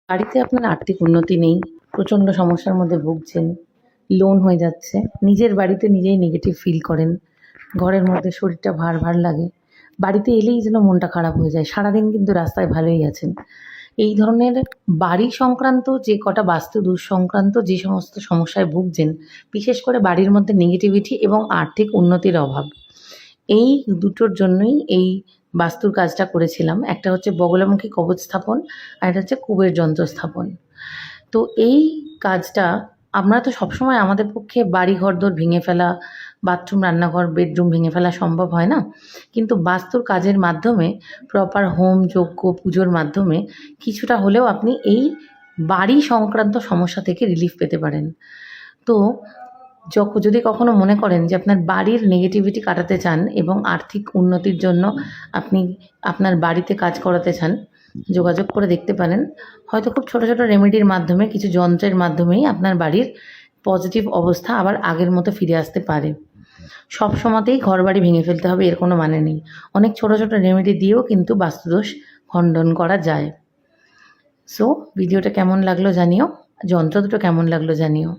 বাড়িতে আপনার আর্থিক উন্নতি নেই, প্রচণ্ড সমস্যার মধ্যে ভুগছেন, লোন হয়ে যাচ্ছে, নিজের বাড়িতে নিজেই নেগেটিভ ফিল করেন, ঘরের মধ্যে শরীরটা ভার ভার লাগে, বাড়িতে এলেই যেন মনটা খারাপ হয়ে যায়, সারাদিন কিন্তু রাস্তায় ভালোই আছেন। এই ধরনের বাড়ি সংক্রান্ত যে কটা বাস্তু দোষ সংক্রান্ত যে সমস্ত সমস্যায় ভুগছেন, বিশেষ করে বাড়ির মধ্যে নেগেটিভিটি এবং আর্থিক উন্নতির অভাব, এই দুটোর জন্যই এই বাস্তুর কাজটা করেছিলাম। একটা হচ্ছে বগলামুখী কবচ স্থাপন, আর একটা হচ্ছে কুবের যন্ত্র স্থাপন। তো এই কাজটা আমরা তো সবসময় আমাদের পক্ষে বাড়ি ঘরদোর ভেঙে ফেলা, বাথরুম, রান্নাঘর, বেডরুম ভেঙে ফেলা সম্ভব হয় না। কিন্তু বাস্তুর কাজের মাধ্যমে, প্রপার হোম, যজ্ঞ, পুজোর মাধ্যমে কিছুটা হলেও আপনি এই বাড়ি সংক্রান্ত সমস্যা থেকে রিলিফ পেতে পারেন। তো যদি কখনো মনে করেন যে আপনার বাড়ির নেগেটিভিটি কাটাতে চান এবং আর্থিক উন্নতির জন্য আপনি আপনার বাড়িতে কাজ করাতে চান, যোগাযোগ করে দেখতে পারেন। হয়তো খুব ছোটো ছোটো রেমেডির মাধ্যমে, কিছু যন্ত্রের মাধ্যমেই আপনার বাড়ির পজিটিভ অবস্থা আবার আগের মতো ফিরে আসতে পারে। সব সময়তেই ঘরবাড়ি ভেঙে ফেলতে হবে এর কোনো মানে নেই। অনেক ছোটো ছোটো রেমেডি দিয়েও কিন্তু বাস্তুদোষ খণ্ডন করা যায়। সো ভিডিওটা কেমন লাগলো জানিও, যন্ত্র দুটো কেমন লাগলো জানিও।